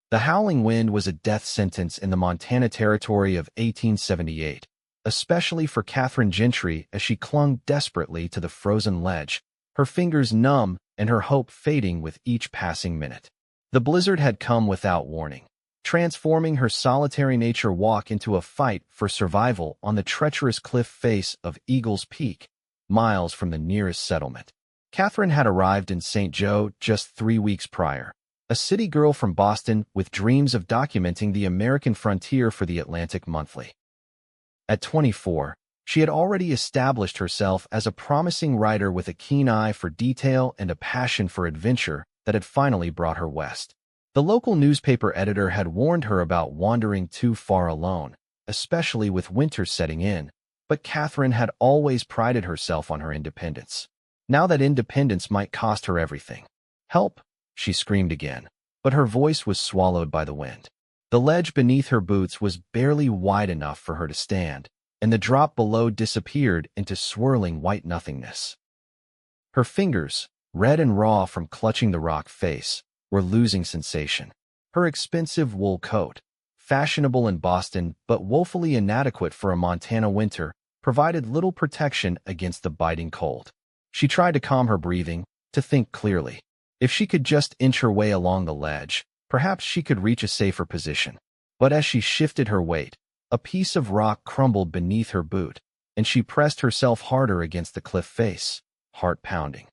The howling wind was a death sentence in the Montana Territory of 1878, especially for Katherine Gentry as she clung desperately to the frozen ledge, her fingers numb and her hope fading with each passing minute. The blizzard had come without warning, transforming her solitary nature walk into a fight for survival on the treacherous cliff face of Eagle's Peak, miles from the nearest settlement. Katherine had arrived in St. Joe just 3 weeks prior, a city girl from Boston with dreams of documenting the American frontier for the Atlantic Monthly. At 24, she had already established herself as a promising writer with a keen eye for detail and a passion for adventure that had finally brought her west. The local newspaper editor had warned her about wandering too far alone, especially with winter setting in, but Katherine had always prided herself on her independence. Now that independence might cost her everything. "Help!" she screamed again, but her voice was swallowed by the wind. The ledge beneath her boots was barely wide enough for her to stand, and the drop below disappeared into swirling white nothingness. Her fingers, red and raw from clutching the rock face, were losing sensation. Her expensive wool coat, fashionable in Boston but woefully inadequate for a Montana winter, provided little protection against the biting cold. She tried to calm her breathing, to think clearly. If she could just inch her way along the ledge, perhaps she could reach a safer position. But as she shifted her weight, a piece of rock crumbled beneath her boot, and she pressed herself harder against the cliff face, heart pounding.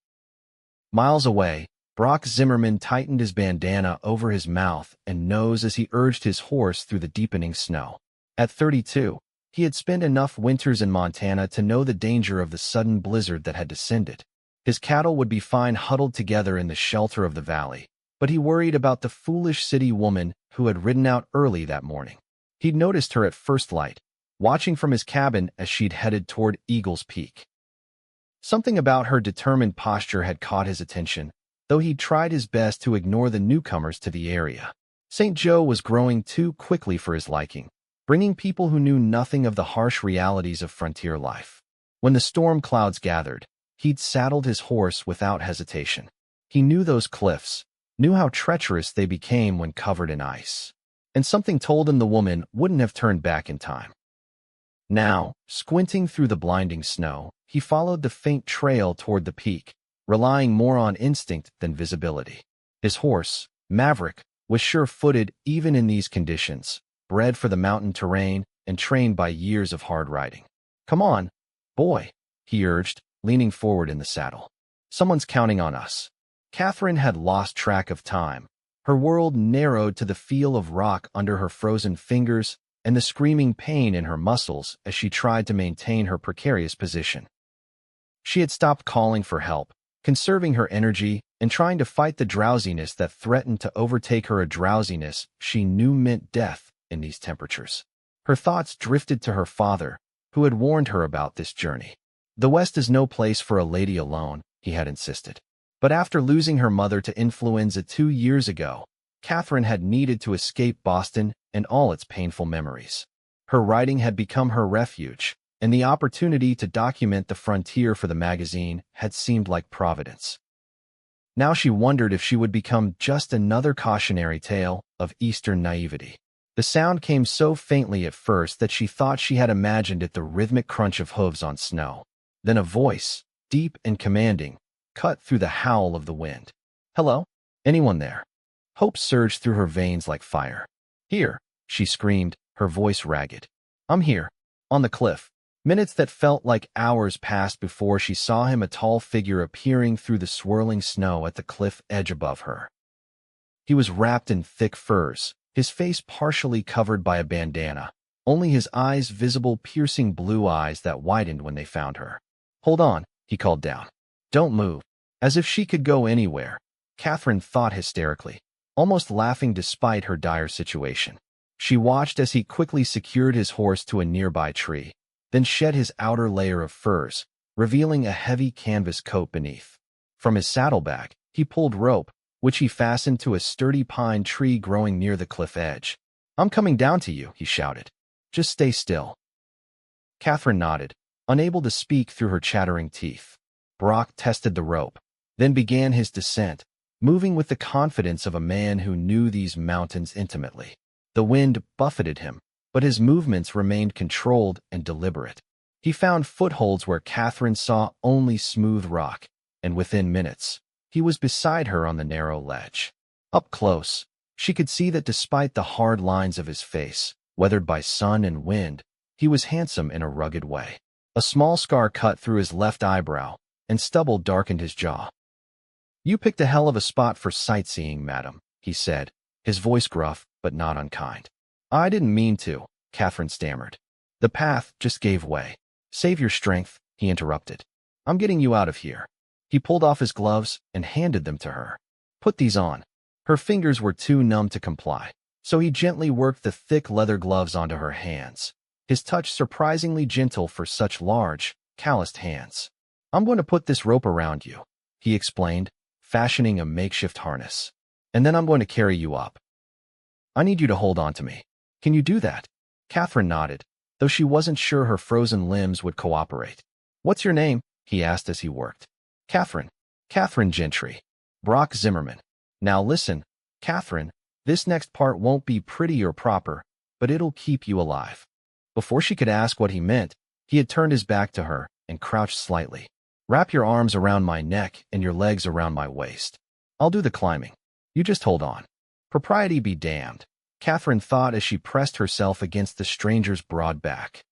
Miles away, Brock Zimmerman tightened his bandana over his mouth and nose as he urged his horse through the deepening snow. At 32, he had spent enough winters in Montana to know the danger of the sudden blizzard that had descended. His cattle would be fine huddled together in the shelter of the valley, but he worried about the foolish city woman who had ridden out early that morning. He'd noticed her at first light, watching from his cabin as she'd headed toward Eagle's Peak. Something about her determined posture had caught his attention, though he'd tried his best to ignore the newcomers to the area. St. Joe was growing too quickly for his liking, bringing people who knew nothing of the harsh realities of frontier life. When the storm clouds gathered, he'd saddled his horse without hesitation. He knew those cliffs, knew how treacherous they became when covered in ice. And something told him the woman wouldn't have turned back in time. Now, squinting through the blinding snow, he followed the faint trail toward the peak, relying more on instinct than visibility. His horse, Maverick, was sure-footed even in these conditions, bred for the mountain terrain and trained by years of hard riding. "Come on, boy," he urged, leaning forward in the saddle. "Someone's counting on us." Katherine had lost track of time. Her world narrowed to the feel of rock under her frozen fingers and the screaming pain in her muscles as she tried to maintain her precarious position. She had stopped calling for help, conserving her energy and trying to fight the drowsiness that threatened to overtake her, a drowsiness she knew meant death in these temperatures. Her thoughts drifted to her father, who had warned her about this journey. "The West is no place for a lady alone," he had insisted. But after losing her mother to influenza 2 years ago, Katherine had needed to escape Boston and all its painful memories. Her writing had become her refuge, and the opportunity to document the frontier for the magazine had seemed like providence. Now she wondered if she would become just another cautionary tale of Eastern naivety. The sound came so faintly at first that she thought she had imagined it the rhythmic crunch of hooves on snow. Then a voice, deep and commanding, cut through the howl of the wind. "Hello? Anyone there?" Hope surged through her veins like fire. "Here," she screamed, her voice ragged. "I'm here, on the cliff." Minutes that felt like hours passed before she saw him, a tall figure appearing through the swirling snow at the cliff edge above her. He was wrapped in thick furs, his face partially covered by a bandana, only his eyes visible, piercing blue eyes that widened when they found her. "Hold on," he called down. "Don't move." As if she could go anywhere, Katherine thought hysterically, almost laughing despite her dire situation. She watched as he quickly secured his horse to a nearby tree, then shed his outer layer of furs, revealing a heavy canvas coat beneath. From his saddlebag, he pulled rope, which he fastened to a sturdy pine tree growing near the cliff edge. "I'm coming down to you," he shouted. "Just stay still." Katherine nodded, unable to speak through her chattering teeth. Brock tested the rope, then began his descent, moving with the confidence of a man who knew these mountains intimately. The wind buffeted him, but his movements remained controlled and deliberate. He found footholds where Katherine saw only smooth rock, and within minutes, he was beside her on the narrow ledge. Up close, she could see that despite the hard lines of his face, weathered by sun and wind, he was handsome in a rugged way. A small scar cut through his left eyebrow, and stubble darkened his jaw. "You picked a hell of a spot for sightseeing, madam," he said, his voice gruff but not unkind. "I didn't mean to," Katherine stammered. "The path just gave way." "Save your strength," he interrupted. "I'm getting you out of here." He pulled off his gloves and handed them to her. "Put these on." Her fingers were too numb to comply, so he gently worked the thick leather gloves onto her hands, his touch surprisingly gentle for such large, calloused hands. "I'm going to put this rope around you," he explained, fashioning a makeshift harness. "And then I'm going to carry you up. I need you to hold on to me. Can you do that?" Katherine nodded, though she wasn't sure her frozen limbs would cooperate. "What's your name?" he asked as he worked. "Katherine. Katherine Gentry. Brock Zimmerman. Now listen, Katherine, this next part won't be pretty or proper, but it'll keep you alive." Before she could ask what he meant, he had turned his back to her and crouched slightly. "Wrap your arms around my neck and your legs around my waist. I'll do the climbing. You just hold on." Propriety be damned, Katherine thought as she pressed herself against the stranger's broad back.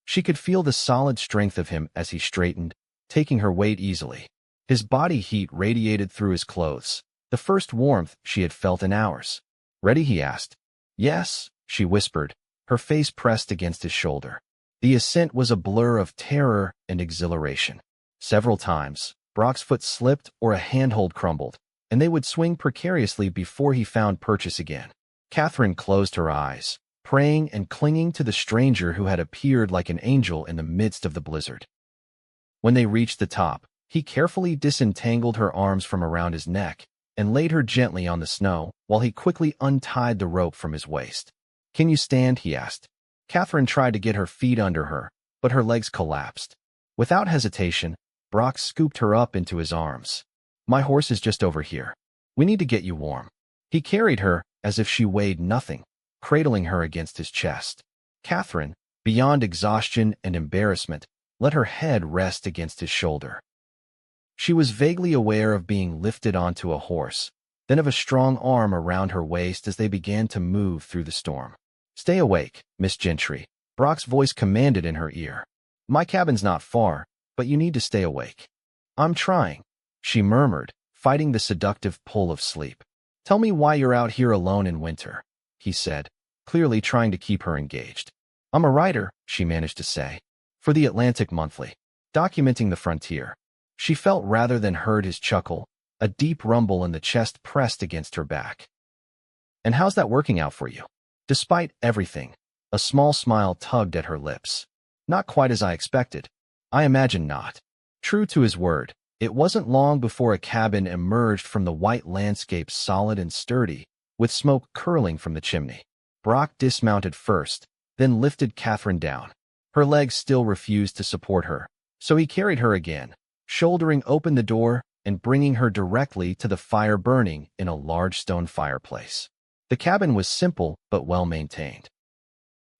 She could feel the solid strength of him as he straightened, taking her weight easily. His body heat radiated through his clothes, the first warmth she had felt in hours. "Ready?" he asked. "Yes," she whispered, her face pressed against his shoulder. The ascent was a blur of terror and exhilaration. Several times, Brock's foot slipped or a handhold crumbled, and they would swing precariously before he found purchase again. Katherine closed her eyes, praying and clinging to the stranger who had appeared like an angel in the midst of the blizzard. When they reached the top, he carefully disentangled her arms from around his neck and laid her gently on the snow while he quickly untied the rope from his waist. "Can you stand?" he asked. Katherine tried to get her feet under her, but her legs collapsed. Without hesitation, Brock scooped her up into his arms. "My horse is just over here. We need to get you warm." He carried her as if she weighed nothing, cradling her against his chest. Katherine, beyond exhaustion and embarrassment, let her head rest against his shoulder. She was vaguely aware of being lifted onto a horse, then of a strong arm around her waist as they began to move through the storm. "Stay awake, Miss Gentry," Brock's voice commanded in her ear. "My cabin's not far, but you need to stay awake." "I'm trying," she murmured, fighting the seductive pull of sleep. "Tell me why you're out here alone in winter," he said, clearly trying to keep her engaged. "I'm a writer," she managed to say, "for the Atlantic Monthly, documenting the frontier." She felt rather than heard his chuckle, a deep rumble in the chest pressed against her back. "And how's that working out for you?" Despite everything, a small smile tugged at her lips. "Not quite as I expected." "I imagine not." True to his word, it wasn't long before a cabin emerged from the white landscape, solid and sturdy, with smoke curling from the chimney. Brock dismounted first, then lifted Katherine down. Her legs still refused to support her, so he carried her again, shouldering open the door and bringing her directly to the fire burning in a large stone fireplace. The cabin was simple but well-maintained.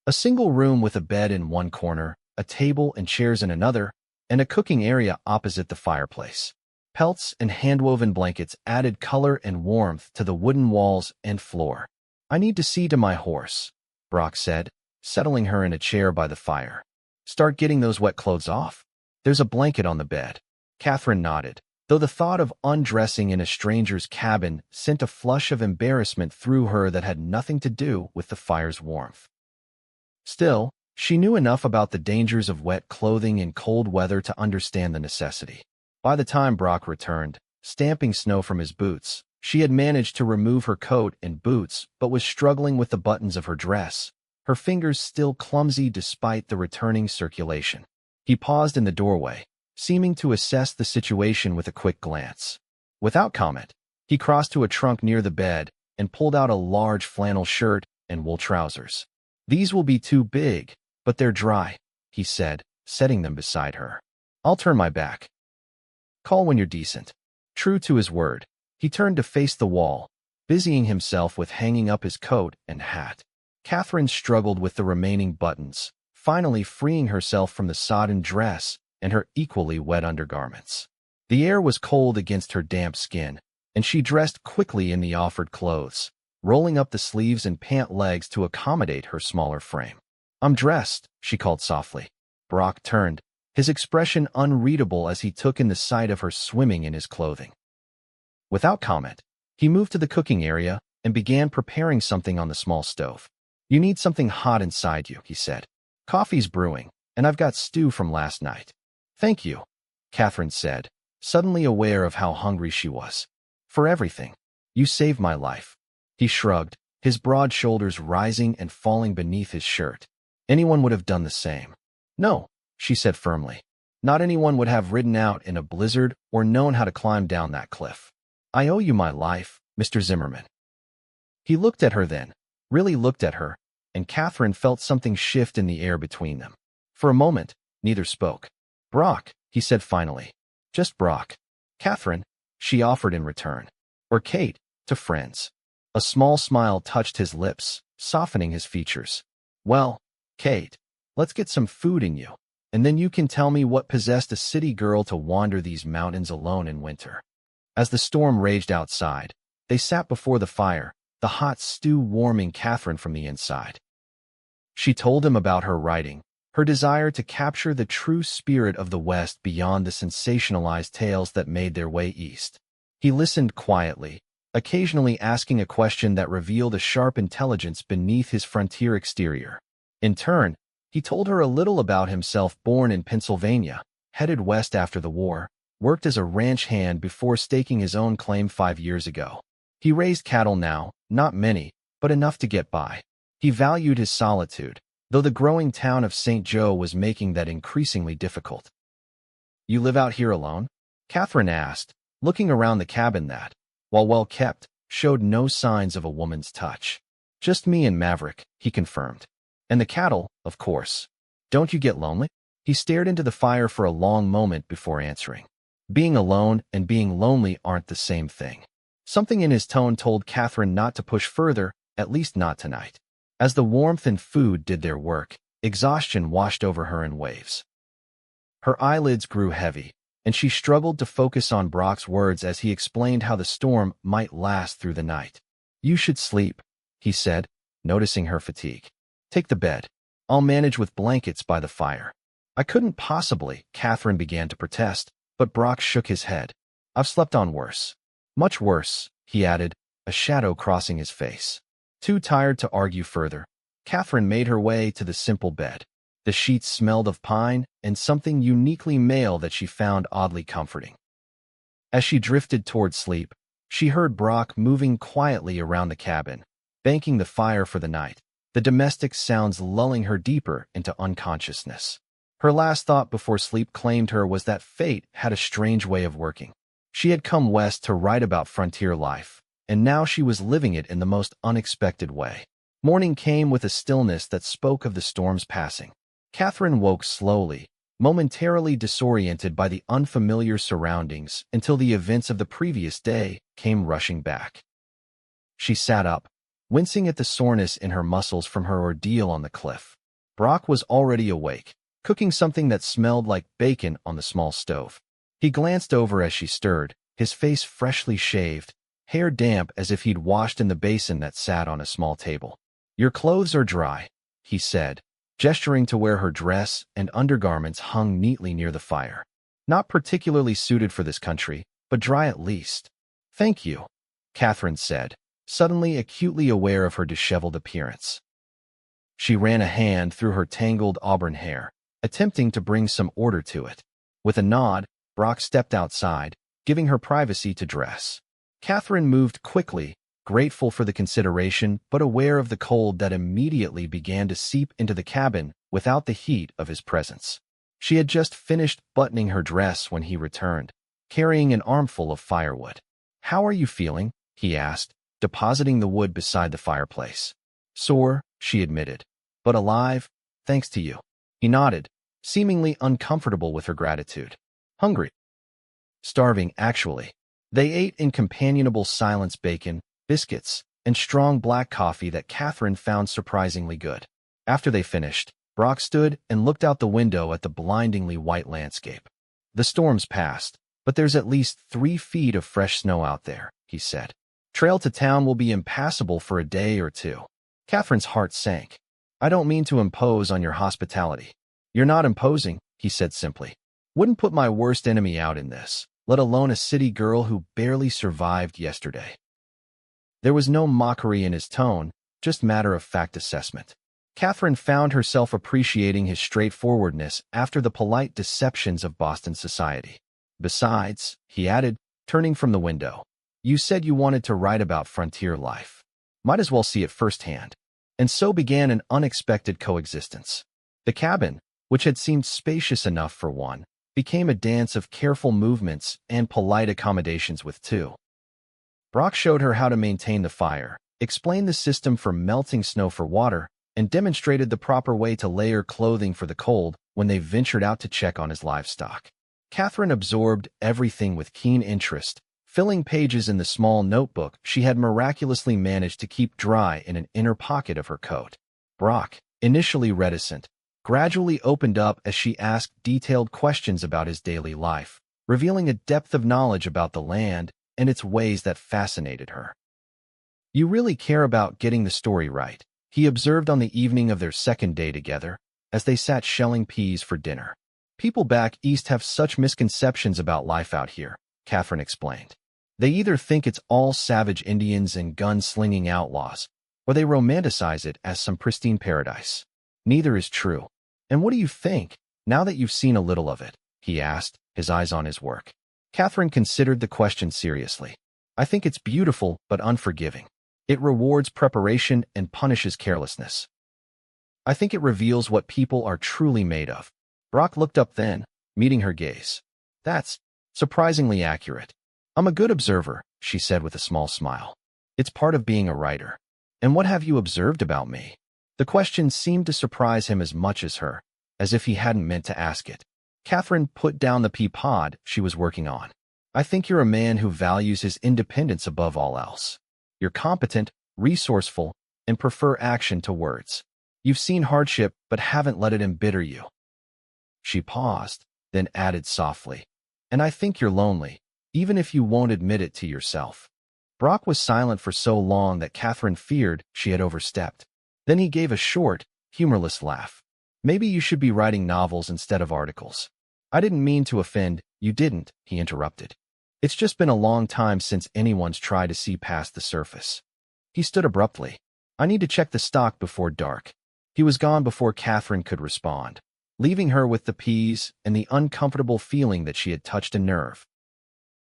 A single room with a bed in one corner, a table and chairs in another, and a cooking area opposite the fireplace. Pelts and hand-woven blankets added color and warmth to the wooden walls and floor. "I need to see to my horse," Brock said, settling her in a chair by the fire. "Start getting those wet clothes off. There's a blanket on the bed." Katherine nodded, though the thought of undressing in a stranger's cabin sent a flush of embarrassment through her that had nothing to do with the fire's warmth. Still, she knew enough about the dangers of wet clothing in cold weather to understand the necessity. By the time Brock returned, stamping snow from his boots, she had managed to remove her coat and boots but was struggling with the buttons of her dress, her fingers still clumsy despite the returning circulation. He paused in the doorway, seeming to assess the situation with a quick glance. Without comment, he crossed to a trunk near the bed and pulled out a large flannel shirt and wool trousers. "These will be too big, but they're dry," he said, setting them beside her. "I'll turn my back. Call when you're decent." True to his word, He turned to face the wall, busying himself with hanging up his coat and hat. Katherine struggled with the remaining buttons, finally freeing herself from the sodden dress and her equally wet undergarments. The air was cold against her damp skin, and she dressed quickly in the offered clothes, rolling up the sleeves and pant legs to accommodate her smaller frame. "I'm dressed," she called softly. Brock turned, his expression unreadable as he took in the sight of her swimming in his clothing. Without comment, he moved to the cooking area and began preparing something on the small stove. "You need something hot inside you," he said. "Coffee's brewing, and I've got stew from last night." "Thank you," Katherine said, suddenly aware of how hungry she was. "For everything. You saved my life." He shrugged, his broad shoulders rising and falling beneath his shirt. "Anyone would have done the same." "No," she said firmly. "Not anyone would have ridden out in a blizzard or known how to climb down that cliff. I owe you my life, Mr. Zimmerman." He looked at her then, really looked at her, and Katherine felt something shift in the air between them. For a moment, neither spoke. "Brock," he said finally. "Just Brock." "Katherine," she offered in return. "Or Kate, to friends." A small smile touched his lips, softening his features. "Well, Kate, let's get some food in you, and then you can tell me what possessed a city girl to wander these mountains alone in winter." As the storm raged outside, they sat before the fire, the hot stew warming Katherine from the inside. She told him about her writing, her desire to capture the true spirit of the West beyond the sensationalized tales that made their way east. He listened quietly, occasionally asking a question that revealed a sharp intelligence beneath his frontier exterior. In turn, he told her a little about himself. Born in Pennsylvania, headed west after the war, worked as a ranch hand before staking his own claim 5 years ago. He raised cattle now, not many, but enough to get by. He valued his solitude, though the growing town of St. Joe was making that increasingly difficult. "You live out here alone?" Katherine asked, looking around the cabin that, while well-kept, showed no signs of a woman's touch. "Just me and Maverick," he confirmed. "And the cattle, of course. Don't you get lonely?" He stared into the fire for a long moment before answering. Being alone and being lonely aren't the same thing. Something in his tone told Katherine not to push further, at least not tonight. As the warmth and food did their work, exhaustion washed over her in waves. Her eyelids grew heavy, and she struggled to focus on Brock's words as he explained how the storm might last through the night. "You should sleep," he said, noticing her fatigue. "Take the bed. I'll manage with blankets by the fire." "I couldn't possibly," Katherine began to protest, but Brock shook his head. "I've slept on worse." "Much worse," he added, a shadow crossing his face. Too tired to argue further, Katherine made her way to the simple bed. The sheets smelled of pine and something uniquely male that she found oddly comforting. As she drifted toward sleep, she heard Brock moving quietly around the cabin, banking the fire for the night, the domestic sounds lulling her deeper into unconsciousness. Her last thought before sleep claimed her was that fate had a strange way of working. She had come west to write about frontier life, and now she was living it in the most unexpected way. Morning came with a stillness that spoke of the storm's passing. Katherine woke slowly, momentarily disoriented by the unfamiliar surroundings until the events of the previous day came rushing back. She sat up, wincing at the soreness in her muscles from her ordeal on the cliff. Brock was already awake, cooking something that smelled like bacon on the small stove. He glanced over as she stirred, his face freshly shaved, hair damp as if he'd washed in the basin that sat on a small table. "Your clothes are dry," he said, gesturing to where her dress and undergarments hung neatly near the fire. "Not particularly suited for this country, but dry at least." "Thank you," Katherine said, suddenly acutely aware of her disheveled appearance. She ran a hand through her tangled auburn hair, attempting to bring some order to it. With a nod, Brock stepped outside, giving her privacy to dress. Katherine moved quickly, grateful for the consideration but aware of the cold that immediately began to seep into the cabin without the heat of his presence. She had just finished buttoning her dress when he returned, carrying an armful of firewood. "How are you feeling?" he asked, depositing the wood beside the fireplace. "Sore," she admitted, "but alive, thanks to you." He nodded, seemingly uncomfortable with her gratitude. "Hungry." "Starving, actually." They ate in companionable silence bacon, biscuits, and strong black coffee that Katherine found surprisingly good. After they finished, Brock stood and looked out the window at the blindingly white landscape. The storm's passed, but there's at least 3 feet of fresh snow out there, he said. Trail to town will be impassable for a day or two. Katherine's heart sank. I don't mean to impose on your hospitality. You're not imposing, he said simply. Wouldn't put my worst enemy out in this, let alone a city girl who barely survived yesterday. There was no mockery in his tone, just matter-of-fact assessment. Katherine found herself appreciating his straightforwardness after the polite deceptions of Boston society. Besides, he added, turning from the window, you said you wanted to write about frontier life. Might as well see it firsthand. And so began an unexpected coexistence. The cabin, which had seemed spacious enough for one, became a dance of careful movements and polite accommodations with two. Brock showed her how to maintain the fire, explained the system for melting snow for water, and demonstrated the proper way to layer clothing for the cold when they ventured out to check on his livestock. Katherine absorbed everything with keen interest, filling pages in the small notebook she had miraculously managed to keep dry in an inner pocket of her coat. Brock, initially reticent, gradually opened up as she asked detailed questions about his daily life, revealing a depth of knowledge about the land and its ways that fascinated her. You really care about getting the story right, he observed on the evening of their second day together, as they sat shelling peas for dinner. People back east have such misconceptions about life out here, Katherine explained. They either think it's all savage Indians and gun-slinging outlaws, or they romanticize it as some pristine paradise. Neither is true. And what do you think, now that you've seen a little of it? He asked, his eyes on his work. Katherine considered the question seriously. I think it's beautiful but unforgiving. It rewards preparation and punishes carelessness. I think it reveals what people are truly made of. Brock looked up then, meeting her gaze. That's surprisingly accurate. I'm a good observer, she said with a small smile. It's part of being a writer. And what have you observed about me? The question seemed to surprise him as much as her, as if he hadn't meant to ask it. Katherine put down the pea pod she was working on. I think you're a man who values his independence above all else. You're competent, resourceful, and prefer action to words. You've seen hardship but haven't let it embitter you. She paused, then added softly, and I think you're lonely, even if you won't admit it to yourself. Brock was silent for so long that Katherine feared she had overstepped. Then he gave a short, humorless laugh. Maybe you should be writing novels instead of articles. I didn't mean to offend, you didn't, he interrupted. It's just been a long time since anyone's tried to see past the surface. He stood abruptly. I need to check the stock before dark. He was gone before Katherine could respond, leaving her with the peas and the uncomfortable feeling that she had touched a nerve.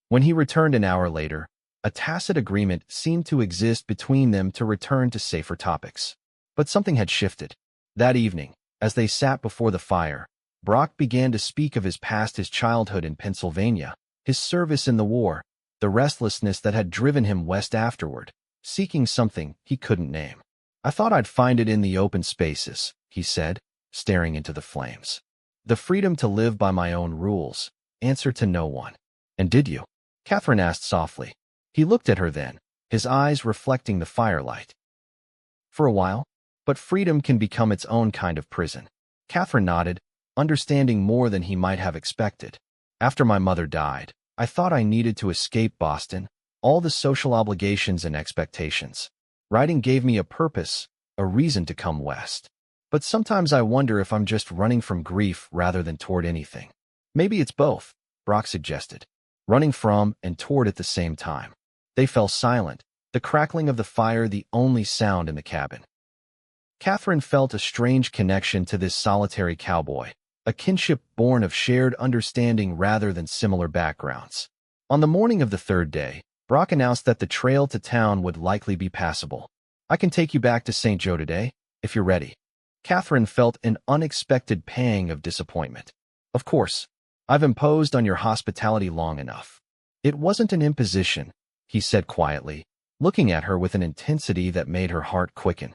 When he returned an hour later, a tacit agreement seemed to exist between them to return to safer topics. But something had shifted. That evening, as they sat before the fire, Brock began to speak of his past, his childhood in Pennsylvania, his service in the war, the restlessness that had driven him west afterward, seeking something he couldn't name. I thought I'd find it in the open spaces, he said, staring into the flames. The freedom to live by my own rules, answer to no one. And did you? Katherine asked softly. He looked at her then, his eyes reflecting the firelight. For a while, but freedom can become its own kind of prison. Katherine nodded, understanding more than he might have expected. After my mother died, I thought I needed to escape Boston, all the social obligations and expectations. Writing gave me a purpose, a reason to come west. But sometimes I wonder if I'm just running from grief rather than toward anything. Maybe it's both, Brock suggested. Running from and toward at the same time. They fell silent, the crackling of the fire the only sound in the cabin. Katherine felt a strange connection to this solitary cowboy, a kinship born of shared understanding rather than similar backgrounds. On the morning of the third day, Brock announced that the trail to town would likely be passable. I can take you back to St. Joe today, if you're ready. Katherine felt an unexpected pang of disappointment. Of course, I've imposed on your hospitality long enough. It wasn't an imposition, he said quietly, looking at her with an intensity that made her heart quicken.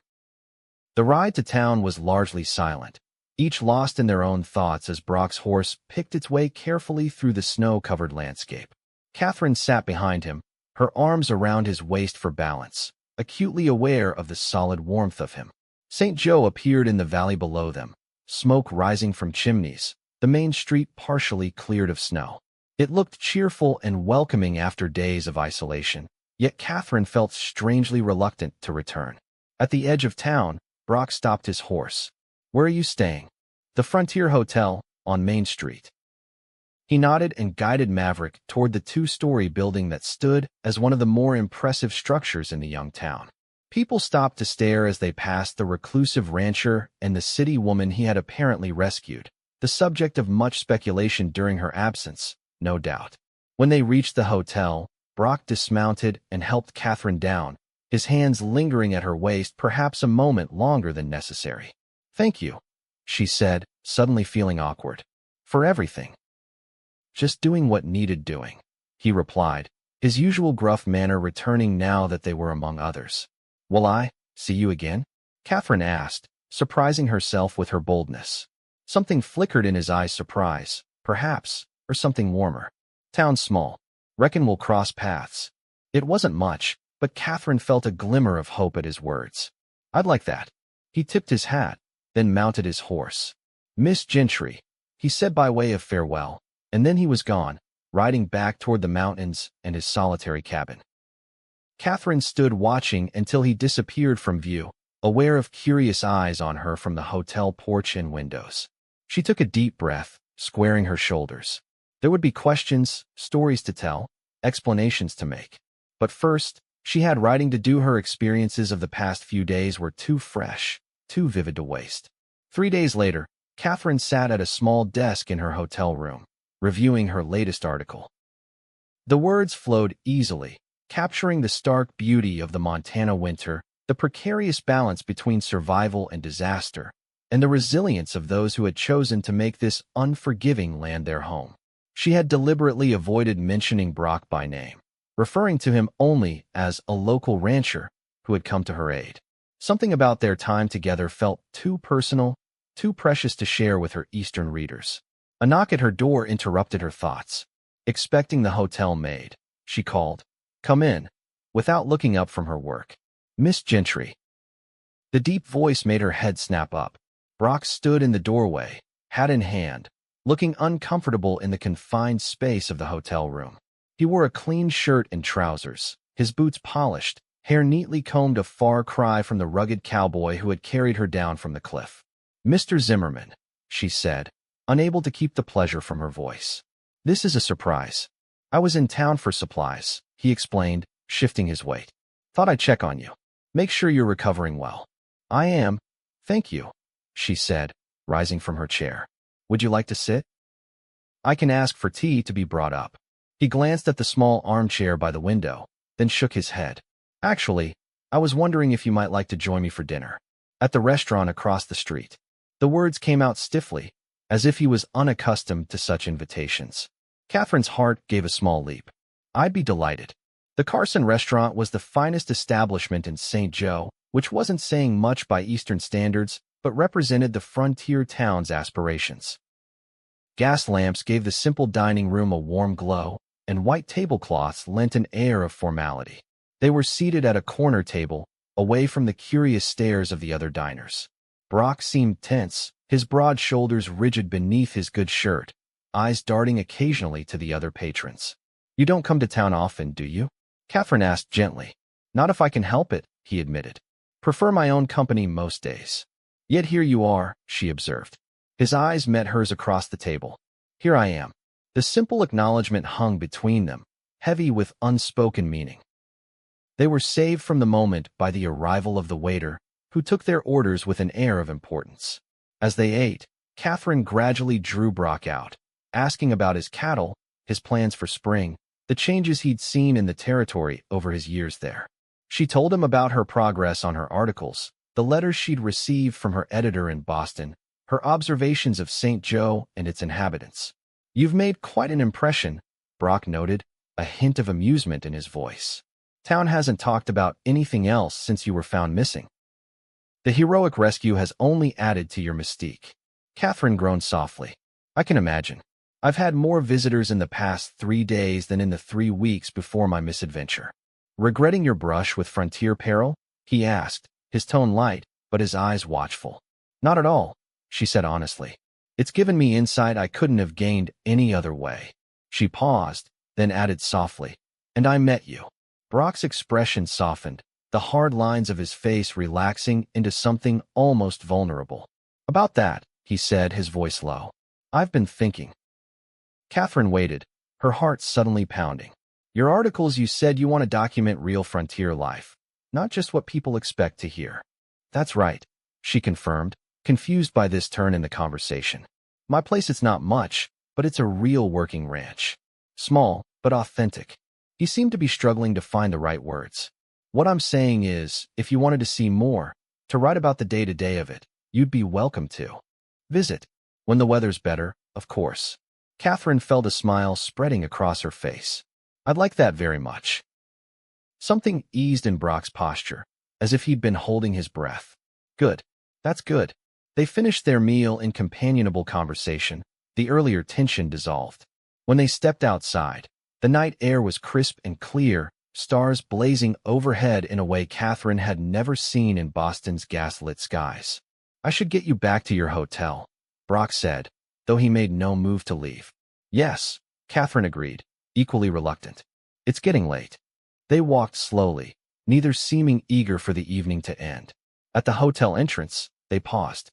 The ride to town was largely silent, each lost in their own thoughts as Brock's horse picked its way carefully through the snow-covered landscape. Katherine sat behind him, her arms around his waist for balance, acutely aware of the solid warmth of him. St. Joe appeared in the valley below them, smoke rising from chimneys, the main street partially cleared of snow. It looked cheerful and welcoming after days of isolation, yet Katherine felt strangely reluctant to return. At the edge of town, Brock stopped his horse. "Where are you staying?" "The Frontier Hotel, on Main Street." He nodded and guided Maverick toward the two-story building that stood as one of the more impressive structures in the young town. People stopped to stare as they passed the reclusive rancher and the city woman he had apparently rescued, the subject of much speculation during her absence, no doubt. When they reached the hotel, Brock dismounted and helped Katherine down, his hands lingering at her waist perhaps a moment longer than necessary. "Thank you," she said, suddenly feeling awkward. "For everything." "Just doing what needed doing," he replied, his usual gruff manner returning now that they were among others. "Will I see you again?" Katherine asked, surprising herself with her boldness. Something flickered in his eyes, surprise, perhaps, or something warmer. "Town's small. Reckon we'll cross paths." It wasn't much, but Katherine felt a glimmer of hope at his words. "I'd like that." He tipped his hat, then mounted his horse. "Miss Gentry," he said by way of farewell, and then he was gone, riding back toward the mountains and his solitary cabin. Katherine stood watching until he disappeared from view, aware of curious eyes on her from the hotel porch and windows. She took a deep breath, squaring her shoulders. There would be questions, stories to tell, explanations to make. But first, she had writing to do. Her experiences of the past few days were too fresh, too vivid to waste. 3 days later, Katherine sat at a small desk in her hotel room, reviewing her latest article. The words flowed easily, capturing the stark beauty of the Montana winter, the precarious balance between survival and disaster, and the resilience of those who had chosen to make this unforgiving land their home. She had deliberately avoided mentioning Brock by name, referring to him only as a local rancher who had come to her aid. Something about their time together felt too personal, too precious to share with her Eastern readers. A knock at her door interrupted her thoughts. Expecting the hotel maid, she called, "Come in," without looking up from her work. "Miss Gentry." The deep voice made her head snap up. Brock stood in the doorway, hat in hand, looking uncomfortable in the confined space of the hotel room. He wore a clean shirt and trousers, his boots polished, hair neatly combed, a far cry from the rugged cowboy who had carried her down from the cliff. "Mr. Zimmerman," she said, unable to keep the pleasure from her voice. "This is a surprise. I was in town for supplies," he explained, shifting his weight. "Thought I'd check on you. Make sure you're recovering well." "I am, thank you," she said, rising from her chair. "Would you like to sit?" "I can ask for tea to be brought up." He glanced at the small armchair by the window, then shook his head. "Actually, I was wondering if you might like to join me for dinner. At the restaurant across the street." The words came out stiffly, as if he was unaccustomed to such invitations. Katherine's heart gave a small leap. "I'd be delighted." The Carson restaurant was the finest establishment in St. Joe, which wasn't saying much by Eastern standards, but represented the frontier town's aspirations. Gas lamps gave the simple dining room a warm glow, and white tablecloths lent an air of formality. They were seated at a corner table, away from the curious stares of the other diners. Brock seemed tense, his broad shoulders rigid beneath his good shirt, eyes darting occasionally to the other patrons. "You don't come to town often, do you?" Katherine asked gently. "Not if I can help it," he admitted. "Prefer my own company most days." "Yet here you are," she observed. His eyes met hers across the table. "Here I am." The simple acknowledgement hung between them, heavy with unspoken meaning. They were saved from the moment by the arrival of the waiter, who took their orders with an air of importance. As they ate, Katherine gradually drew Brock out, asking about his cattle, his plans for spring, the changes he'd seen in the territory over his years there. She told him about her progress on her articles, the letters she'd received from her editor in Boston, her observations of St. Joe and its inhabitants. "You've made quite an impression," Brock noted, a hint of amusement in his voice. "Town hasn't talked about anything else since you were found missing." "The heroic rescue has only added to your mystique." Katherine groaned softly. "I can imagine." I've had more visitors in the past 3 days than in the 3 weeks before my misadventure. Regretting your brush with frontier peril? He asked, his tone light, but his eyes watchful. Not at all, she said honestly. It's given me insight I couldn't have gained any other way. She paused, then added softly, and I met you. Brock's expression softened, the hard lines of his face relaxing into something almost vulnerable. About that, he said, his voice low. I've been thinking. Katherine waited, her heart suddenly pounding. Your articles, you said you want to document real frontier life, not just what people expect to hear. That's right, she confirmed, confused by this turn in the conversation. My place is not much, but it's a real working ranch. Small, but authentic. He seemed to be struggling to find the right words. What I'm saying is, if you wanted to see more, to write about the day-to-day of it, you'd be welcome to. Visit. When the weather's better, of course. Katherine felt a smile spreading across her face. I'd like that very much. Something eased in Brock's posture, as if he'd been holding his breath. Good. That's good. They finished their meal in companionable conversation, the earlier tension dissolved. When they stepped outside, the night air was crisp and clear, stars blazing overhead in a way Katherine had never seen in Boston's gaslit skies. I should get you back to your hotel, Brock said, though he made no move to leave. Yes, Katherine agreed, equally reluctant. It's getting late. They walked slowly, neither seeming eager for the evening to end. At the hotel entrance, they paused.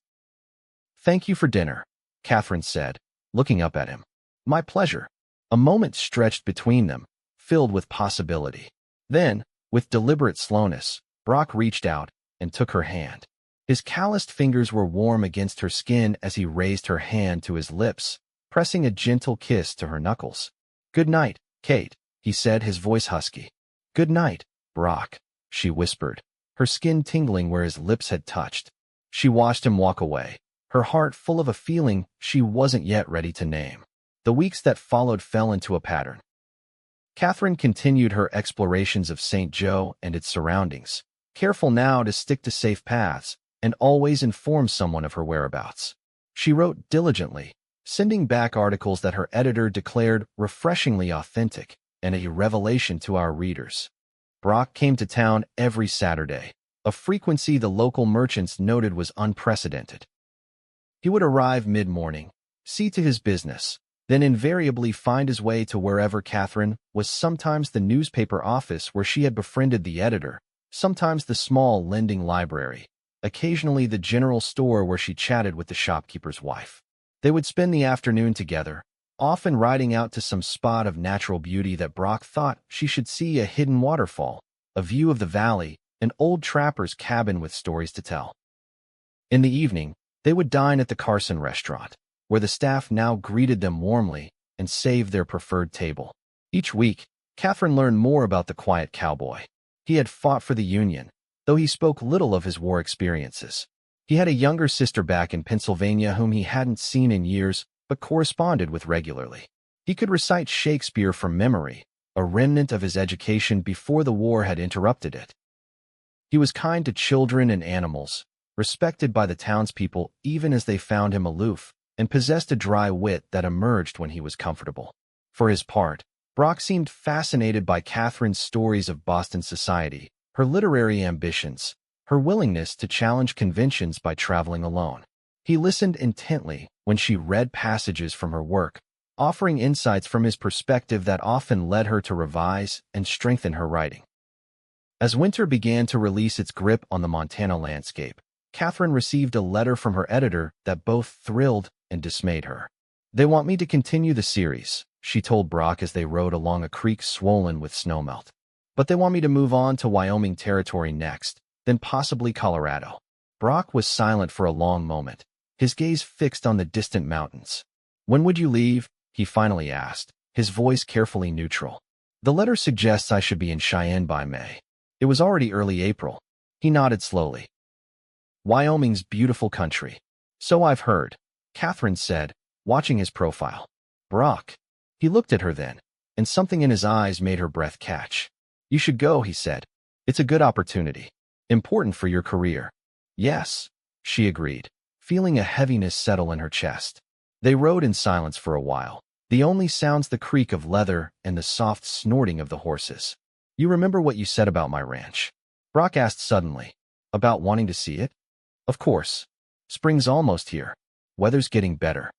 Thank you for dinner, Katherine said, looking up at him. My pleasure. A moment stretched between them, filled with possibility. Then, with deliberate slowness, Brock reached out and took her hand. His calloused fingers were warm against her skin as he raised her hand to his lips, pressing a gentle kiss to her knuckles. Good night, Kate, he said, his voice husky. Good night, Brock, she whispered, her skin tingling where his lips had touched. She watched him walk away, her heart full of a feeling she wasn't yet ready to name. The weeks that followed fell into a pattern. Katherine continued her explorations of St. Joe and its surroundings, careful now to stick to safe paths and always inform someone of her whereabouts. She wrote diligently, sending back articles that her editor declared refreshingly authentic and a revelation to our readers. Brock came to town every Saturday, a frequency the local merchants noted was unprecedented. He would arrive mid-morning, see to his business, then invariably find his way to wherever Katherine was, sometimes the newspaper office where she had befriended the editor, sometimes the small lending library, occasionally the general store where she chatted with the shopkeeper's wife. They would spend the afternoon together, often riding out to some spot of natural beauty that Brock thought she should see: a hidden waterfall, a view of the valley, an old trapper's cabin with stories to tell. In the evening, they would dine at the Carson restaurant, where the staff now greeted them warmly and saved their preferred table. Each week, Katherine learned more about the quiet cowboy. He had fought for the Union, though he spoke little of his war experiences. He had a younger sister back in Pennsylvania whom he hadn't seen in years but corresponded with regularly. He could recite Shakespeare from memory, a remnant of his education before the war had interrupted it. He was kind to children and animals, respected by the townspeople even as they found him aloof, and possessed a dry wit that emerged when he was comfortable. For his part, Brock seemed fascinated by Katherine's stories of Boston society, her literary ambitions, her willingness to challenge conventions by traveling alone. He listened intently when she read passages from her work, offering insights from his perspective that often led her to revise and strengthen her writing. As winter began to release its grip on the Montana landscape, Katherine received a letter from her editor that both thrilled and dismayed her. They want me to continue the series, she told Brock as they rode along a creek swollen with snowmelt. But they want me to move on to Wyoming territory next, then possibly Colorado. Brock was silent for a long moment, his gaze fixed on the distant mountains. When would you leave? He finally asked, his voice carefully neutral. The letter suggests I should be in Cheyenne by May. It was already early April. He nodded slowly. Wyoming's beautiful country. So I've heard, Katherine said, watching his profile. Brock. He looked at her then, and something in his eyes made her breath catch. You should go, he said. It's a good opportunity. Important for your career. Yes, she agreed, feeling a heaviness settle in her chest. They rode in silence for a while, The only sounds the creak of leather and the soft snorting of the horses. You remember what you said about my ranch? Brock asked suddenly. About wanting to see it? Of course. Spring's almost here. Weather's getting better.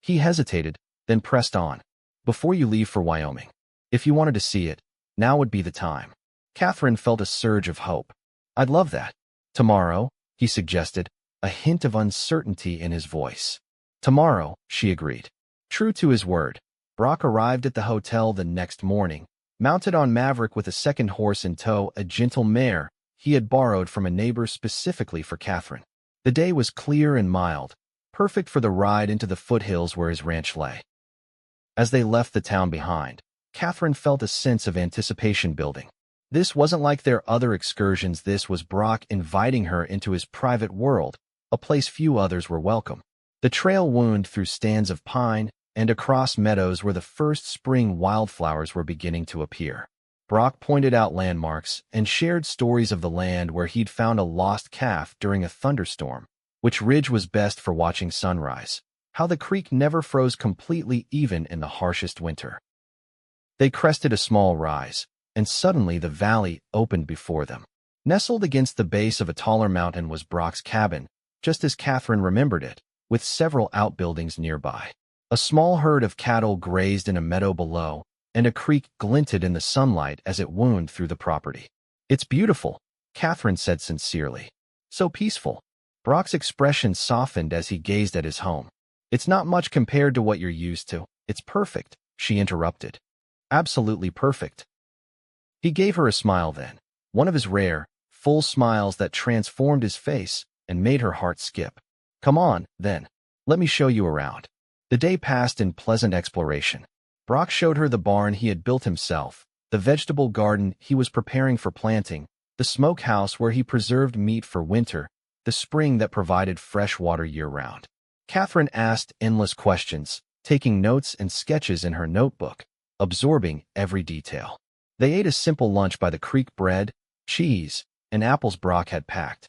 He hesitated, then pressed on. Before you leave for Wyoming. If you wanted to see it, now would be the time. Katherine felt a surge of hope. I'd love that. Tomorrow, he suggested, a hint of uncertainty in his voice. Tomorrow, she agreed. True to his word, Brock arrived at the hotel the next morning, mounted on Maverick with a second horse in tow, a gentle mare he had borrowed from a neighbor specifically for Katherine. The day was clear and mild, perfect for the ride into the foothills where his ranch lay. As they left the town behind, Katherine felt a sense of anticipation building. This wasn't like their other excursions. This was Brock inviting her into his private world, a place few others were welcome. The trail wound through stands of pine and across meadows where the first spring wildflowers were beginning to appear. Brock pointed out landmarks and shared stories of the land where he'd found a lost calf during a thunderstorm, which ridge was best for watching sunrise, how the creek never froze completely even in the harshest winter. They crested a small rise, and suddenly the valley opened before them. Nestled against the base of a taller mountain was Brock's cabin, just as Katherine remembered it, with several outbuildings nearby. A small herd of cattle grazed in a meadow below, and a creek glinted in the sunlight as it wound through the property. It's beautiful, Katherine said sincerely. So peaceful. Brock's expression softened as he gazed at his home. It's not much compared to what you're used to. It's perfect, she interrupted. Absolutely perfect. He gave her a smile then, one of his rare, full smiles that transformed his face and made her heart skip. Come on, then. Let me show you around. The day passed in pleasant exploration. Brock showed her the barn he had built himself, the vegetable garden he was preparing for planting, the smokehouse where he preserved meat for winter, the spring that provided fresh water year-round. Katherine asked endless questions, taking notes and sketches in her notebook, absorbing every detail. They ate a simple lunch by the creek, bread, cheese, and apples Brock had packed.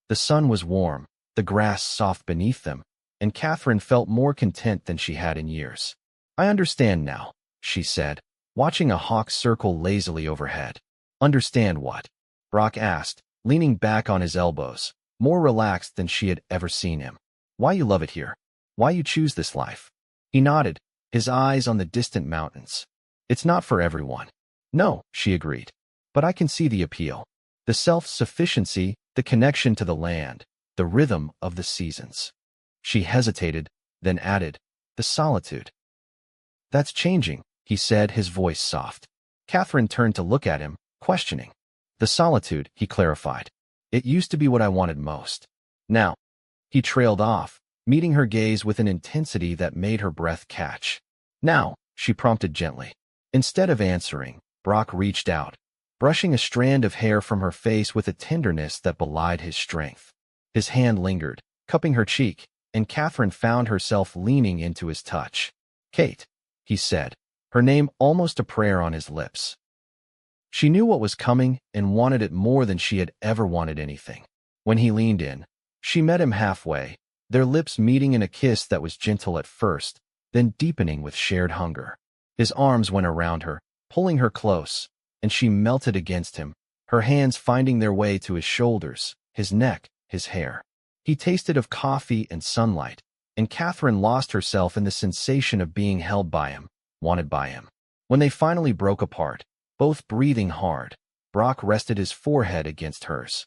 The sun was warm, the grass soft beneath them, and Katherine felt more content than she had in years. I understand now, she said, watching a hawk circle lazily overhead. Understand what? Brock asked, leaning back on his elbows, more relaxed than she had ever seen him. Why you love it here? Why you choose this life? He nodded, his eyes on the distant mountains. It's not for everyone. No, she agreed. But I can see the appeal. The self-sufficiency, the connection to the land, the rhythm of the seasons. She hesitated, then added, the solitude. That's changing, he said, his voice soft. Katherine turned to look at him, questioning. The solitude, he clarified. It used to be what I wanted most. Now, he trailed off, meeting her gaze with an intensity that made her breath catch. Now, she prompted gently. Instead of answering, Brock reached out, brushing a strand of hair from her face with a tenderness that belied his strength. His hand lingered, cupping her cheek, and Katherine found herself leaning into his touch. Kate, he said, her name almost a prayer on his lips. She knew what was coming and wanted it more than she had ever wanted anything. When he leaned in, she met him halfway, their lips meeting in a kiss that was gentle at first, then deepening with shared hunger. His arms went around her, pulling her close, and she melted against him, her hands finding their way to his shoulders, his neck, his hair. He tasted of coffee and sunlight, and Katherine lost herself in the sensation of being held by him, wanted by him. When they finally broke apart, both breathing hard, Brock rested his forehead against hers.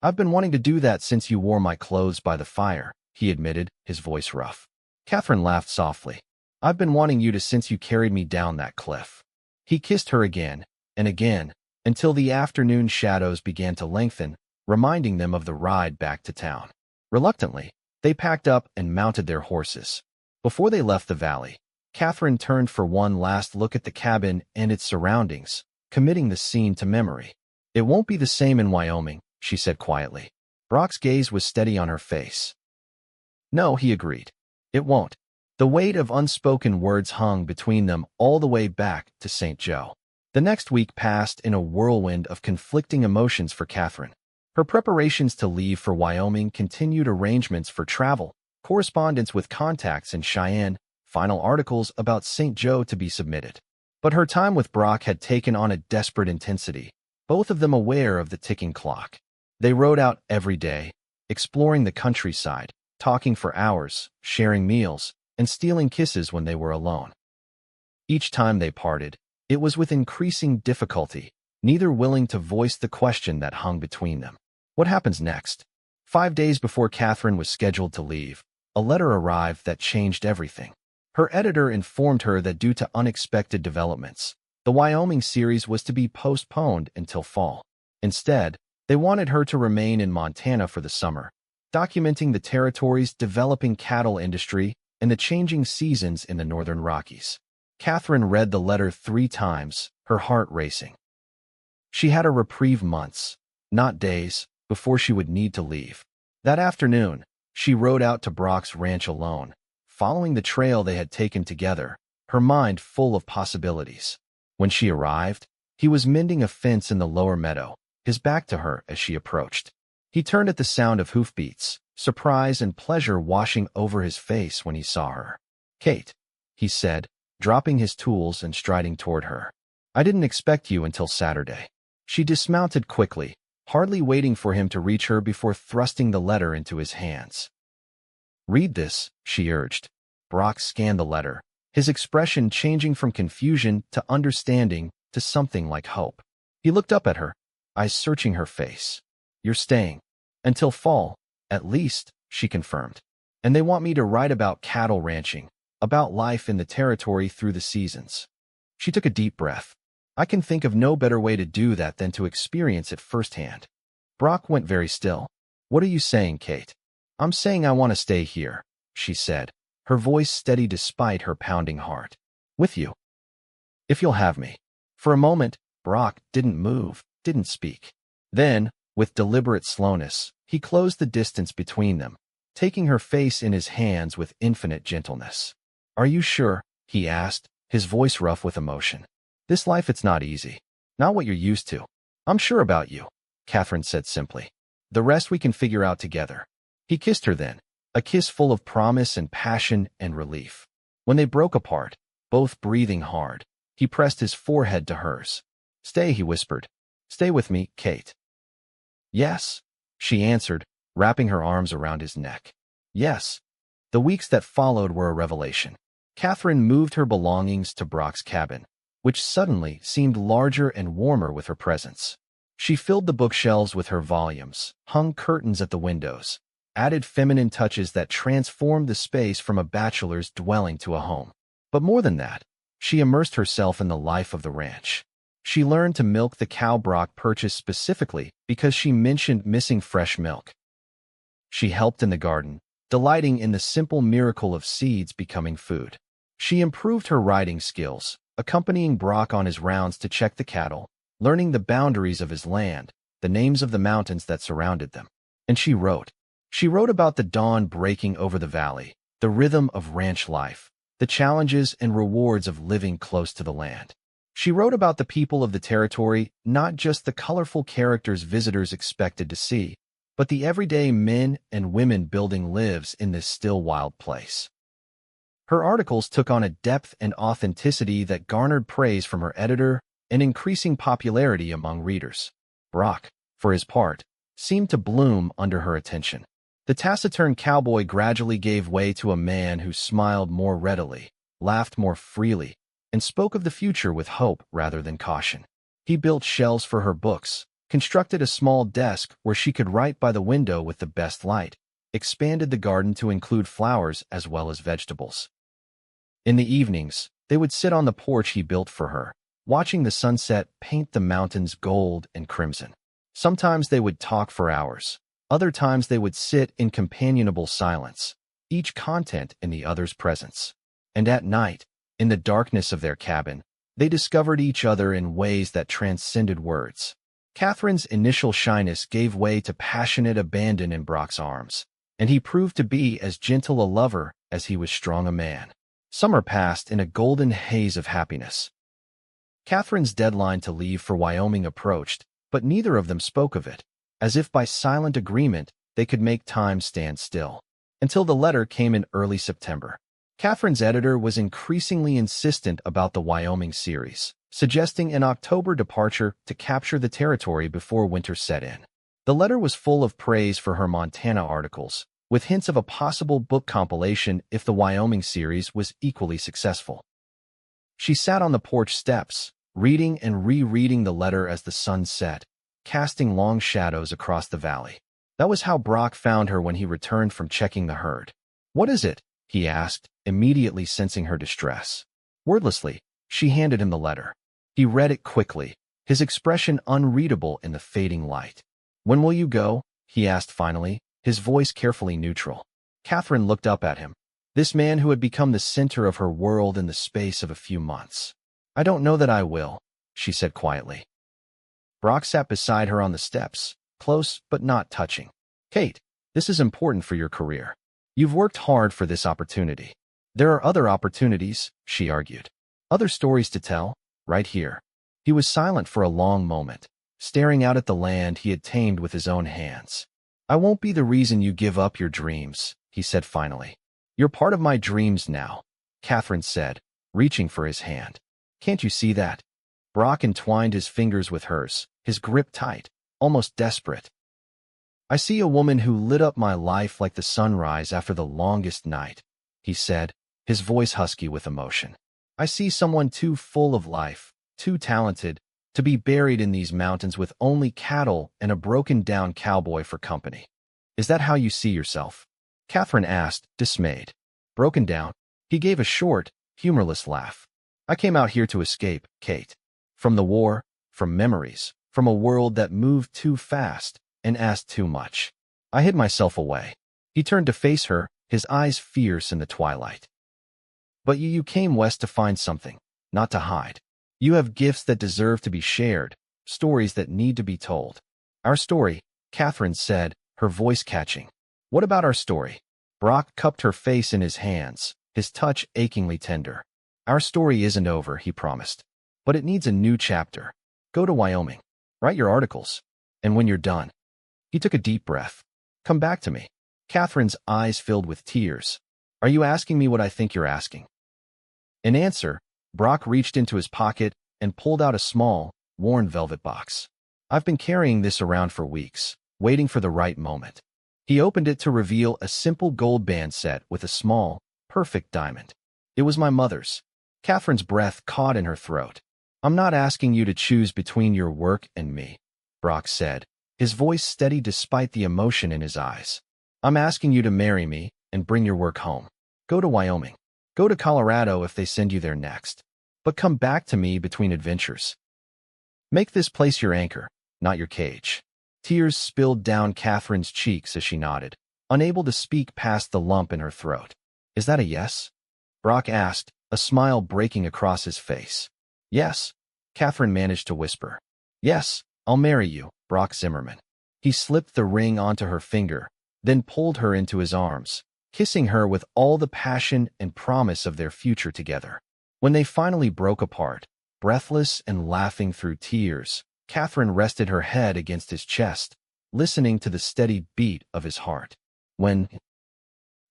I've been wanting to do that since you wore my clothes by the fire, he admitted, his voice rough. Katherine laughed softly. I've been wanting you to since you carried me down that cliff. He kissed her again, and again, until the afternoon shadows began to lengthen, reminding them of the ride back to town. Reluctantly, they packed up and mounted their horses. Before they left the valley, Katherine turned for one last look at the cabin and its surroundings, committing the scene to memory. It won't be the same in Wyoming, she said quietly. Brock's gaze was steady on her face. No, he agreed. It won't. The weight of unspoken words hung between them all the way back to St. Joe. The next week passed in a whirlwind of conflicting emotions for Katherine. Her preparations to leave for Wyoming continued, arrangements for travel, correspondence with contacts in Cheyenne, final articles about St. Joe to be submitted. But her time with Brock had taken on a desperate intensity, both of them aware of the ticking clock. They rode out every day, exploring the countryside, talking for hours, sharing meals, and stealing kisses when they were alone. Each time they parted, it was with increasing difficulty, neither willing to voice the question that hung between them. What happens next? 5 days before Katherine was scheduled to leave, a letter arrived that changed everything. Her editor informed her that due to unexpected developments, the Wyoming series was to be postponed until fall. Instead, they wanted her to remain in Montana for the summer, documenting the territory's developing cattle industry and the changing seasons in the northern Rockies. Katherine read the letter 3 times, her heart racing. She had a reprieve months, not days, before she would need to leave. That afternoon, she rode out to Brock's ranch alone, following the trail they had taken together, her mind full of possibilities. When she arrived, he was mending a fence in the lower meadow, his back to her as she approached. He turned at the sound of hoofbeats, surprise and pleasure washing over his face when he saw her. "Kate," he said, dropping his tools and striding toward her. "I didn't expect you until Saturday." She dismounted quickly, hardly waiting for him to reach her before thrusting the letter into his hands. "Read this," she urged. Brock scanned the letter, his expression changing from confusion to understanding to something like hope. He looked up at her, eyes searching her face. "You're staying. Until fall, at least," she confirmed. "And they want me to write about cattle ranching, about life in the territory through the seasons." She took a deep breath. "I can think of no better way to do that than to experience it firsthand." Brock went very still. "What are you saying, Kate?" "I'm saying I want to stay here," she said, her voice steady despite her pounding heart. "With you. If you'll have me." For a moment, Brock didn't move, didn't speak. Then, with deliberate slowness, he closed the distance between them, taking her face in his hands with infinite gentleness. "Are you sure?" he asked, his voice rough with emotion. "This life, it's not easy. Not what you're used to." "I'm sure about you," Katherine said simply. "The rest we can figure out together." He kissed her then, a kiss full of promise and passion and relief. When they broke apart, both breathing hard, he pressed his forehead to hers. "Stay," he whispered. "Stay with me, Kate." "Yes," she answered, wrapping her arms around his neck. "Yes." The weeks that followed were a revelation. Katherine moved her belongings to Brock's cabin, which suddenly seemed larger and warmer with her presence. She filled the bookshelves with her volumes, hung curtains at the windows, added feminine touches that transformed the space from a bachelor's dwelling to a home. But more than that, she immersed herself in the life of the ranch. She learned to milk the cow Brock purchased specifically because she mentioned missing fresh milk. She helped in the garden, delighting in the simple miracle of seeds becoming food. She improved her riding skills, accompanying Brock on his rounds to check the cattle, learning the boundaries of his land, the names of the mountains that surrounded them. And she wrote. She wrote about the dawn breaking over the valley, the rhythm of ranch life, the challenges and rewards of living close to the land. She wrote about the people of the territory, not just the colorful characters visitors expected to see, but the everyday men and women building lives in this still wild place. Her articles took on a depth and authenticity that garnered praise from her editor and increasing popularity among readers. Brock, for his part, seemed to bloom under her attention. The taciturn cowboy gradually gave way to a man who smiled more readily, laughed more freely, and spoke of the future with hope rather than caution. He built shelves for her books, constructed a small desk where she could write by the window with the best light, expanded the garden to include flowers as well as vegetables. In the evenings, they would sit on the porch he built for her, watching the sunset paint the mountains gold and crimson. Sometimes they would talk for hours. Other times they would sit in companionable silence, each content in the other's presence. And at night, in the darkness of their cabin, they discovered each other in ways that transcended words. Katherine's initial shyness gave way to passionate abandon in Brock's arms, and he proved to be as gentle a lover as he was strong a man. Summer passed in a golden haze of happiness. Katherine's deadline to leave for Wyoming approached, but neither of them spoke of it. As if by silent agreement, they could make time stand still. Until the letter came in early September. Catherine's editor was increasingly insistent about the Wyoming series, suggesting an October departure to capture the territory before winter set in. The letter was full of praise for her Montana articles, with hints of a possible book compilation if the Wyoming series was equally successful. She sat on the porch steps, reading and rereading the letter as the sun set, casting long shadows across the valley. That was how Brock found her when he returned from checking the herd. "What is it?" he asked, immediately sensing her distress. Wordlessly, she handed him the letter. He read it quickly, his expression unreadable in the fading light. "When will you go?" he asked finally, his voice carefully neutral. Katherine looked up at him, this man who had become the center of her world in the space of a few months. "I don't know that I will," she said quietly. Brock sat beside her on the steps, close but not touching. "Kate, this is important for your career. You've worked hard for this opportunity. There are other opportunities," she argued. "Other stories to tell, right here." He was silent for a long moment, staring out at the land he had tamed with his own hands. "I won't be the reason you give up your dreams," he said finally. "You're part of my dreams now," Katherine said, reaching for his hand. "Can't you see that?" Brock entwined his fingers with hers, his grip tight, almost desperate. "I see a woman who lit up my life like the sunrise after the longest night," he said, his voice husky with emotion. "I see someone too full of life, too talented, to be buried in these mountains with only cattle and a broken-down cowboy for company. Is that how you see yourself?" Katherine asked, dismayed. "Broken down?" He gave a short, humorless laugh. "I came out here to escape, Kate. From the war, from memories, from a world that moved too fast and asked too much. I hid myself away." He turned to face her, his eyes fierce in the twilight. "But you came west to find something, not to hide. You have gifts that deserve to be shared, stories that need to be told." "Our story," Katherine said, her voice catching. "What about our story?" Brock cupped her face in his hands, his touch achingly tender. "Our story isn't over," he promised. "But it needs a new chapter. Go to Wyoming. Write your articles. And when you're done..." He took a deep breath. "Come back to me." Katherine's eyes filled with tears. "Are you asking me what I think you're asking?" In answer, Brock reached into his pocket and pulled out a small, worn velvet box. "I've been carrying this around for weeks, waiting for the right moment." He opened it to reveal a simple gold band set with a small, perfect diamond. "It was my mother's." Katherine's breath caught in her throat. "I'm not asking you to choose between your work and me," Brock said, his voice steady despite the emotion in his eyes. "I'm asking you to marry me and bring your work home. Go to Wyoming. Go to Colorado if they send you there next. But come back to me between adventures. Make this place your anchor, not your cage." Tears spilled down Katherine's cheeks as she nodded, unable to speak past the lump in her throat. "Is that a yes?" Brock asked, a smile breaking across his face. "Yes," Katherine managed to whisper. "Yes, I'll marry you, Brock Zimmerman." He slipped the ring onto her finger, then pulled her into his arms, kissing her with all the passion and promise of their future together. When they finally broke apart, breathless and laughing through tears, Katherine rested her head against his chest, listening to the steady beat of his heart. "When?"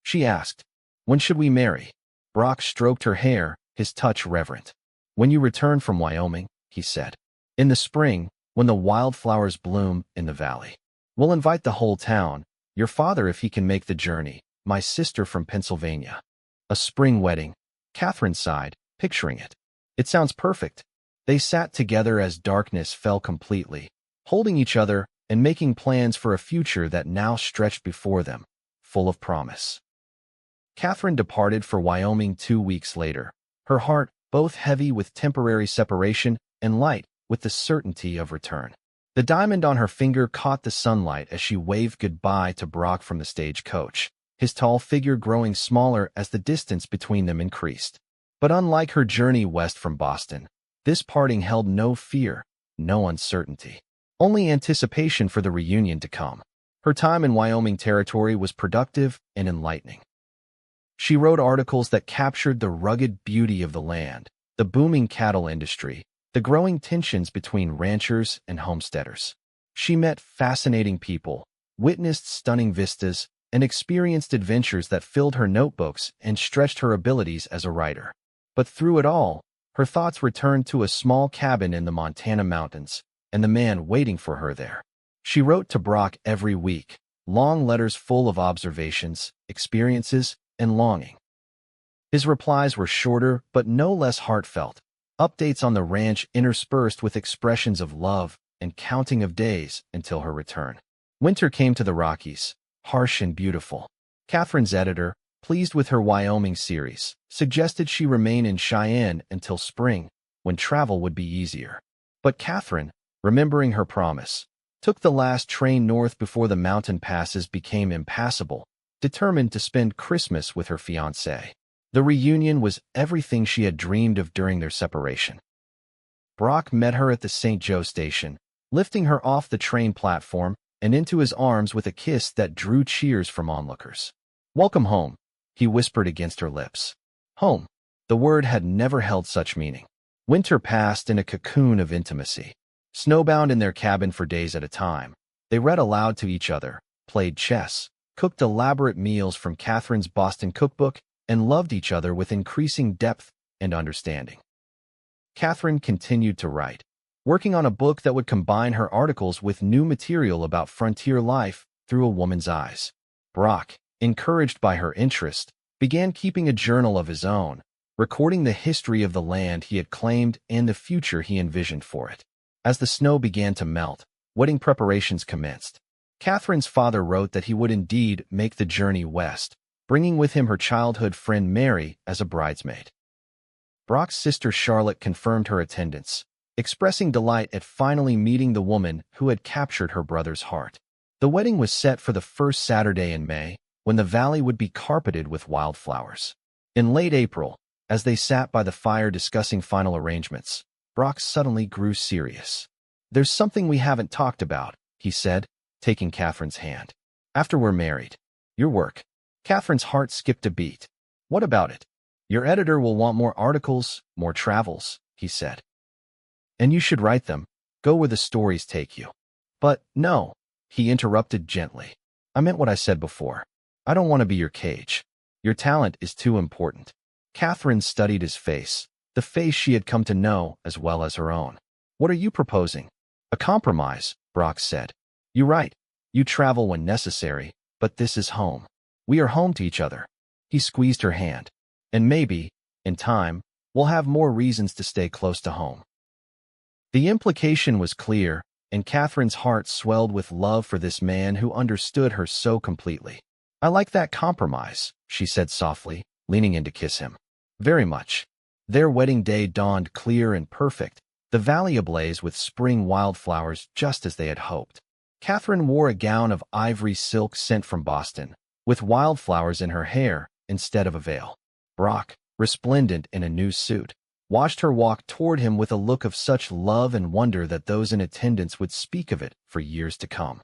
she asked. "When should we marry?" Brock stroked her hair, his touch reverent. "When you return from Wyoming," he said. "In the spring, when the wildflowers bloom in the valley. We'll invite the whole town, your father if he can make the journey, my sister from Pennsylvania." A spring wedding. Katherine sighed, picturing it. "It sounds perfect." They sat together as darkness fell completely, holding each other and making plans for a future that now stretched before them, full of promise. Katherine departed for Wyoming 2 weeks later, her heart both heavy with temporary separation and light with the certainty of return. The diamond on her finger caught the sunlight as she waved goodbye to Brock from the stagecoach, his tall figure growing smaller as the distance between them increased. But unlike her journey west from Boston, this parting held no fear, no uncertainty, only anticipation for the reunion to come. Her time in Wyoming territory was productive and enlightening. She wrote articles that captured the rugged beauty of the land, the booming cattle industry, the growing tensions between ranchers and homesteaders. She met fascinating people, witnessed stunning vistas, and experienced adventures that filled her notebooks and stretched her abilities as a writer. But through it all, her thoughts returned to a small cabin in the Montana mountains and the man waiting for her there. She wrote to Brock every week, long letters full of observations, experiences, and longing. His replies were shorter but no less heartfelt, updates on the ranch interspersed with expressions of love and counting of days until her return. Winter came to the Rockies, harsh and beautiful. Katherine's editor, pleased with her Wyoming series, suggested she remain in Cheyenne until spring, when travel would be easier. But Katherine, remembering her promise, took the last train north before the mountain passes became impassable, determined to spend Christmas with her fiancé. The reunion was everything she had dreamed of during their separation. Brock met her at the St. Joe station, lifting her off the train platform and into his arms with a kiss that drew cheers from onlookers. "Welcome home," he whispered against her lips. Home. The word had never held such meaning. Winter passed in a cocoon of intimacy. Snowbound in their cabin for days at a time, they read aloud to each other, played chess, cooked elaborate meals from Katherine's Boston cookbook, and loved each other with increasing depth and understanding. Katherine continued to write, working on a book that would combine her articles with new material about frontier life through a woman's eyes. Brock, encouraged by her interest, began keeping a journal of his own, recording the history of the land he had claimed and the future he envisioned for it. As the snow began to melt, wedding preparations commenced. Katherine's father wrote that he would indeed make the journey west, bringing with him her childhood friend Mary as a bridesmaid. Brock's sister Charlotte confirmed her attendance, expressing delight at finally meeting the woman who had captured her brother's heart. The wedding was set for the first Saturday in May, when the valley would be carpeted with wildflowers. In late April, as they sat by the fire discussing final arrangements, Brock suddenly grew serious. "There's something we haven't talked about," he said, taking Katherine's hand. "After we're married. Your work." Katherine's heart skipped a beat. "What about it?" "Your editor will want more articles, more travels," he said. "And you should write them. Go where the stories take you." "But, no," he interrupted gently. "I meant what I said before. I don't want to be your cage. Your talent is too important." Katherine studied his face, the face she had come to know as well as her own. "What are you proposing?" "A compromise," Brock said. "You write. You travel when necessary, but this is home. We are home to each other." He squeezed her hand. "And maybe, in time, we'll have more reasons to stay close to home." The implication was clear, and Katherine's heart swelled with love for this man who understood her so completely. "I like that compromise," she said softly, leaning in to kiss him. "Very much." Their wedding day dawned clear and perfect, the valley ablaze with spring wildflowers just as they had hoped. Katherine wore a gown of ivory silk sent from Boston, with wildflowers in her hair instead of a veil. Brock, resplendent in a new suit, watched her walk toward him with a look of such love and wonder that those in attendance would speak of it for years to come.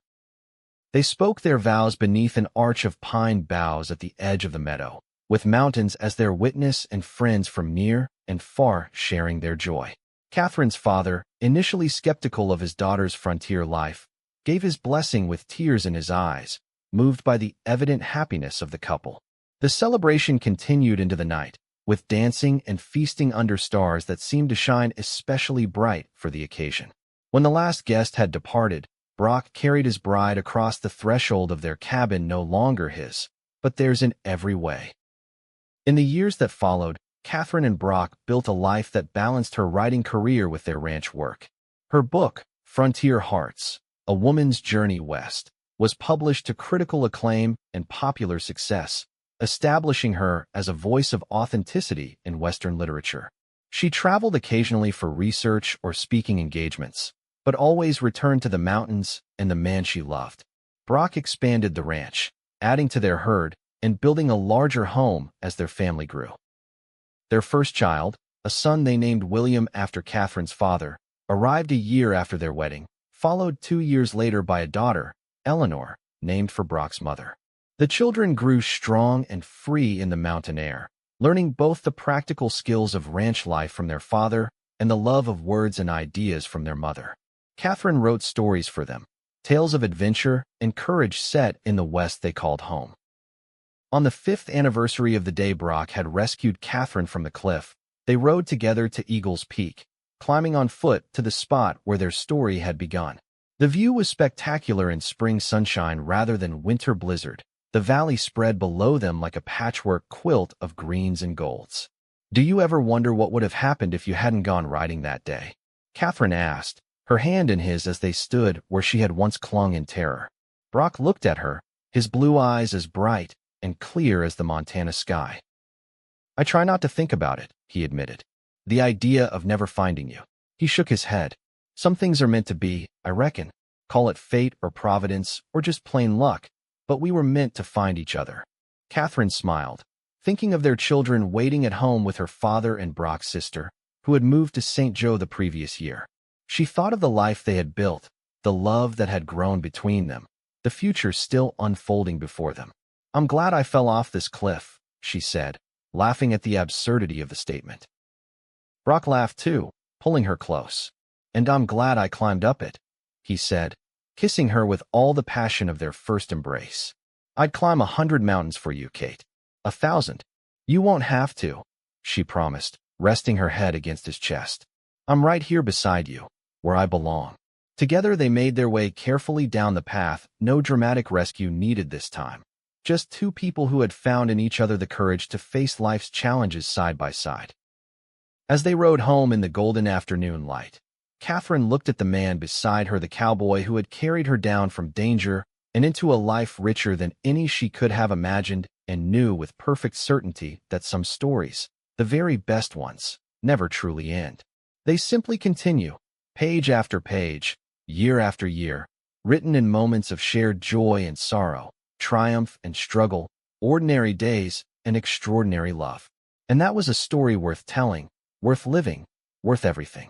They spoke their vows beneath an arch of pine boughs at the edge of the meadow, with mountains as their witness and friends from near and far sharing their joy. Katherine's father, initially skeptical of his daughter's frontier life, gave his blessing with tears in his eyes, moved by the evident happiness of the couple. The celebration continued into the night, with dancing and feasting under stars that seemed to shine especially bright for the occasion. When the last guest had departed, Brock carried his bride across the threshold of their cabin, no longer his, but theirs in every way. In the years that followed, Katherine and Brock built a life that balanced her writing career with their ranch work. Her book, Frontier Hearts, A Woman's Journey West, was published to critical acclaim and popular success, establishing her as a voice of authenticity in Western literature. She traveled occasionally for research or speaking engagements, but always returned to the mountains and the man she loved. Brock expanded the ranch, adding to their herd and building a larger home as their family grew. Their first child, a son they named William after Katherine's father, arrived a year after their wedding, followed 2 years later by a daughter, Eleanor, named for Brock's mother. The children grew strong and free in the mountain air, learning both the practical skills of ranch life from their father and the love of words and ideas from their mother. Katherine wrote stories for them, tales of adventure and courage set in the West they called home. On the 5th anniversary of the day Brock had rescued Katherine from the cliff, they rode together to Eagle's Peak, climbing on foot to the spot where their story had begun. The view was spectacular in spring sunshine rather than winter blizzard. The valley spread below them like a patchwork quilt of greens and golds. "Do you ever wonder what would have happened if you hadn't gone riding that day?" Katherine asked, her hand in his as they stood where she had once clung in terror. Brock looked at her, his blue eyes as bright and clear as the Montana sky. "I try not to think about it," he admitted. "The idea of never finding you." He shook his head. "Some things are meant to be, I reckon. Call it fate or providence or just plain luck, but we were meant to find each other." Katherine smiled, thinking of their children waiting at home with her father and Brock's sister, who had moved to St. Joe the previous year. She thought of the life they had built, the love that had grown between them, the future still unfolding before them. "I'm glad I fell off this cliff," she said, laughing at the absurdity of the statement. Brock laughed too, pulling her close. "And I'm glad I climbed up it," he said, kissing her with all the passion of their first embrace. "I'd climb 100 mountains for you, Kate. 1,000. You won't have to," she promised, resting her head against his chest. "I'm right here beside you, where I belong." Together they made their way carefully down the path. No dramatic rescue needed this time. Just two people who had found in each other the courage to face life's challenges side by side. As they rode home in the golden afternoon light, Katherine looked at the man beside her, the cowboy who had carried her down from danger and into a life richer than any she could have imagined, and knew with perfect certainty that some stories, the very best ones, never truly end. They simply continue, page after page, year after year, written in moments of shared joy and sorrow, triumph and struggle, ordinary days and extraordinary love. And that was a story worth telling, worth living, worth everything.